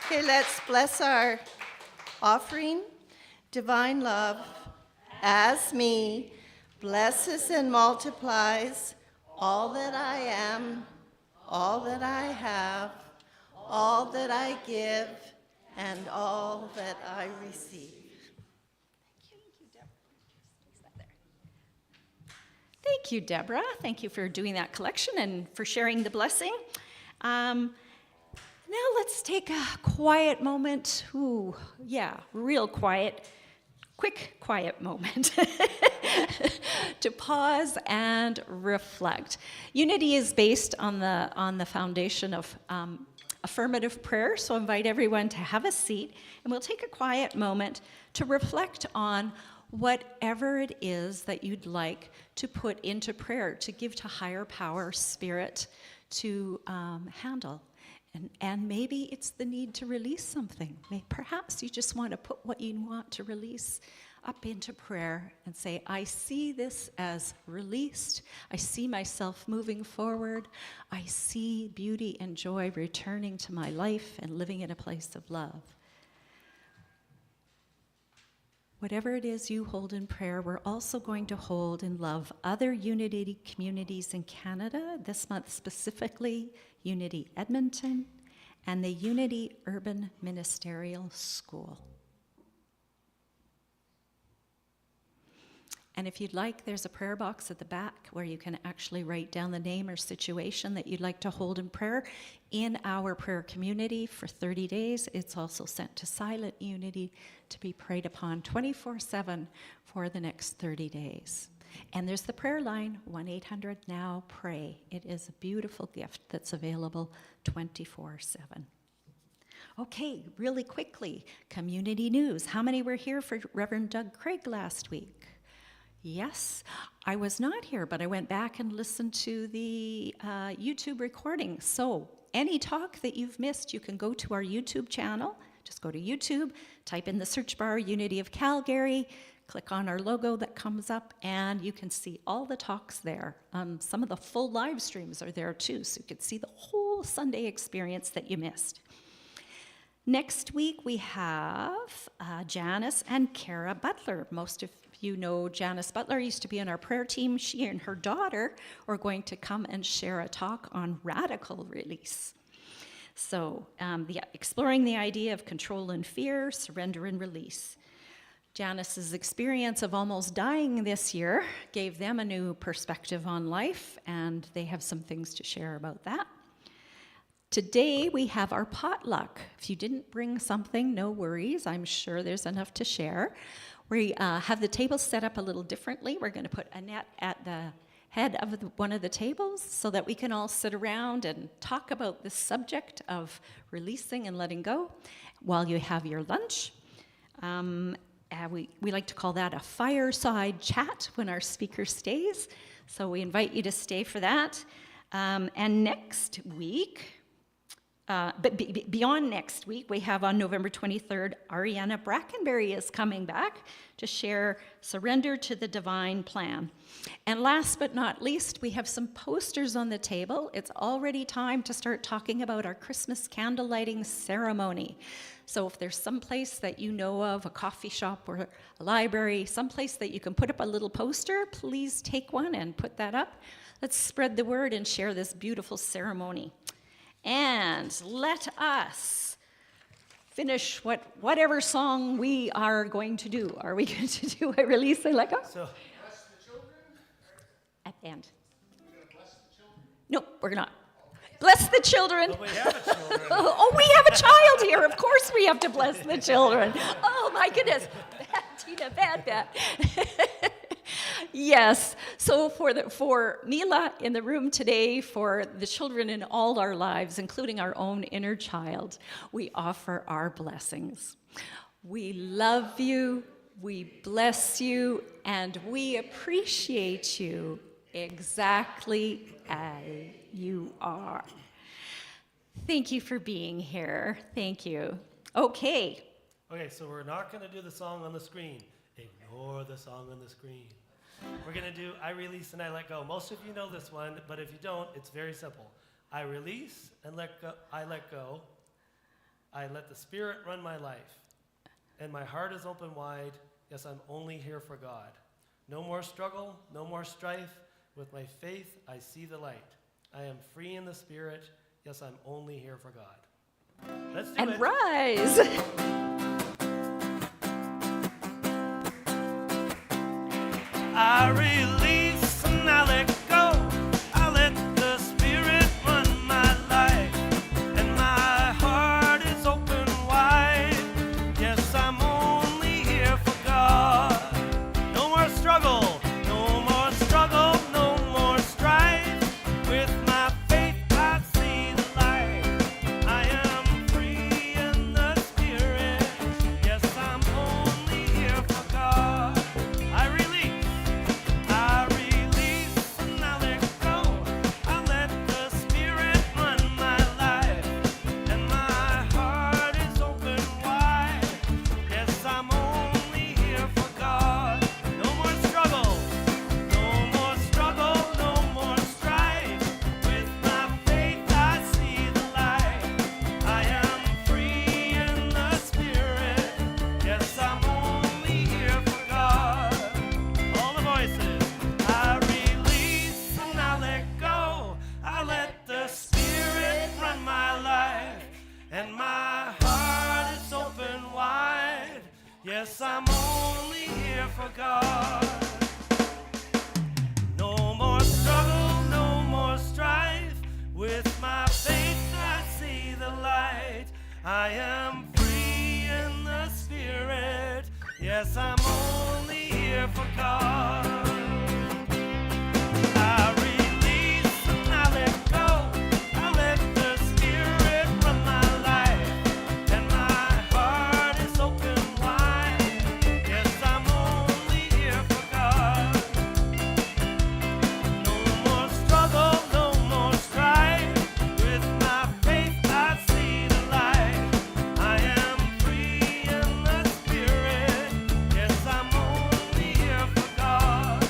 Okay, let's bless our offering. Divine love, as me, blesses and multiplies all that I am, all that I have, all that I give, and all that I receive. Thank you, Deborah. Thank you for doing that collection and for sharing the blessing. Now let's take a quiet moment. Ooh, yeah, real quiet. Quick, quiet moment to pause and reflect. Unity is based on the foundation of affirmative prayer, so I invite everyone to have a seat, and we'll take a quiet moment to reflect on whatever it is that you'd like to put into prayer, to give to higher power, spirit, to handle. And maybe it's the need to release something. Perhaps you just want to put what you want to release up into prayer and say, I see this as released. I see myself moving forward. I see beauty and joy returning to my life and living in a place of love. Whatever it is you hold in prayer, we're also going to hold in love other Unity communities in Canada, this month specifically, Unity Edmonton, and the Unity Urban Ministerial School. And if you'd like, there's a prayer box at the back where you can actually write down the name or situation that you'd like to hold in prayer in our prayer community for 30 days. It's also sent to Silent Unity to be prayed upon 24/7 for the next 30 days. And there's the prayer line, 1-800-NOW-PRAY. It is a beautiful gift that's available 24/7. Okay, really quickly, community news. How many were here for Reverend Doug Craig last week? Yes, I was not here, but I went back and listened to the YouTube recording. So any talk that you've missed, you can go to our YouTube channel. Just go to YouTube, type in the search bar, Unity of Calgary, click on our logo that comes up, and you can see all the talks there. Some of the full live streams are there too, so you can see the whole Sunday experience that you missed. Next week, we have Janice and Kara Butler. Most of you know Janice Butler used to be on our prayer team. She and her daughter are going to come and share a talk on radical release. So, exploring the idea of control and fear, surrender and release. Janice's experience of almost dying this year gave them a new perspective on life, and they have some things to share about that. Today, we have our potluck. If you didn't bring something, no worries. I'm sure there's enough to share. We have the tables set up a little differently. We're going to put Annette at the head of one of the tables so that we can all sit around and talk about this subject of releasing and letting go while you have your lunch. We like to call that a fireside chat when our speaker stays. So we invite you to stay for that. And next week, but beyond next week, we have on November 23rd, Ariana Brackenberry is coming back to share Surrender to the Divine Plan. And last but not least, we have some posters on the table. It's already time to start talking about our Christmas candle lighting ceremony. So if there's some place that you know of, a coffee shop or a library, some place that you can put up a little poster, please take one and put that up. Let's spread the word and share this beautiful ceremony. And let us finish whatever song we are going to do. Are we going to do a release and let go? So, Bless the children? At the end. We're going to bless the children? No, we're not. Bless the children. but we have a children. Oh, we have a child here. Of course we have to bless the children. Oh, my goodness. Bad, Tina, bad. Yes, so for Mila in the room today, for the children in all our lives, including our own inner child, we offer our blessings. We love you, we bless you, and we appreciate you exactly as you are. Thank you for being here. Thank you. Okay. Okay, so we're not going to do the song on the screen. Ignore the song on the screen. We're going to do I Release and I Let Go. Most of you know this one, but if you don't, it's very simple. I release and let go. I let go. I let the Spirit run my life, and my heart is open wide. Yes, I'm only here for God. No more struggle, no more strife. With my faith, I see the light. I am free in the Spirit. Yes, I'm only here for God. Let's do And it. rise. I release and I let go. I let the Spirit run my life, and my heart is open wide. Yes, I'm only here for God. No more struggle, no more struggle, no more strife. With my faith, I see the light. I am free in the Spirit. Yes, I'm only here for God. I release and I let go. I let the Spirit run my life, and my heart is open wide. Yes, I'm only here for God. No more struggle, no more struggle, no more strife. With my faith, I see the light. I am free in the Spirit. Yes, I'm only here for God. All the voices. I release and I let go. I let the Spirit run my life, and my heart is open wide. Yes, I'm only here for God. No more struggle, no more strife. With my faith, I see the light. I am free in the Spirit. Yes, I'm only here for God. I release and I let go. I let the Spirit run my life, and my heart is open wide. Yes, I'm only here for God. No more struggle, no more strife. With my faith, I see the light. I am free in the Spirit. Yes, I'm only here for God.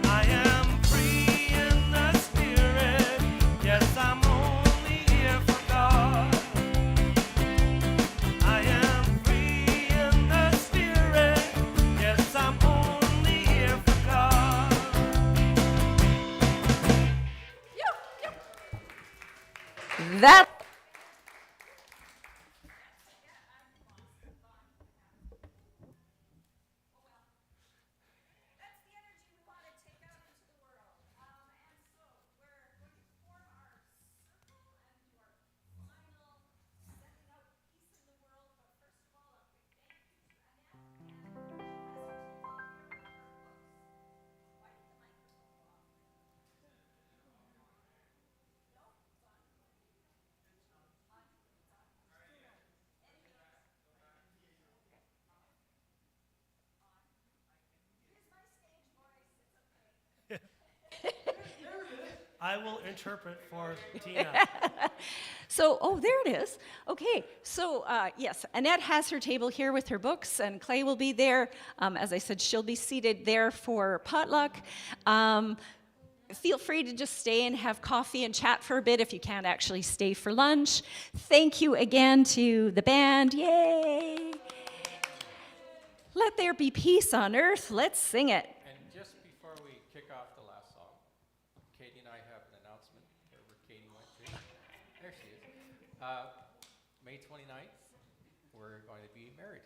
I am free in the Spirit. Yes, I'm only here for God. I am free in the Spirit. Yes, I'm only here for God. That That's the energy we want to take out into the world. And so we're going to form our circle and do our final sending out peace in the world. But first of all, a quick thank you to Annette and as our team here with our books. Why did the microphone go off? No? It's on? It's on. It's on. Anyways. Here's my stage voice. It's okay. I will interpret for Tina. So, oh, there it is. Okay, so yes, Annette has her table here with her books, and Clay will be there. As I said, she'll be seated there for potluck. Feel free to just stay and have coffee and chat for a bit if you can't actually stay for lunch. Thank you again to the band. Yay! Let there be peace on earth. Let's sing it. And just before we kick off the last song, Katie and I have an announcement. Wherever Katie went to. There she is. May 29th, we're going to be married.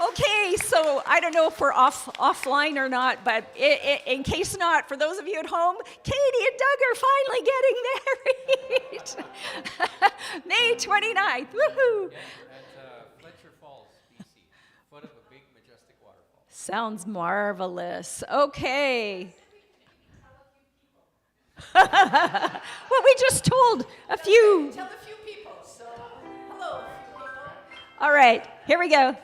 Okay, so I don't know if we're offline or not, but in case not, for those of you at home, Katie and Doug are finally getting married. May 29th, woohoo! At Fletcher Falls, BC, foot of a big, majestic waterfall. Sounds marvelous. Okay. Well, we just told a few. Tell a few people. So, hello, a few people. All right, here we go.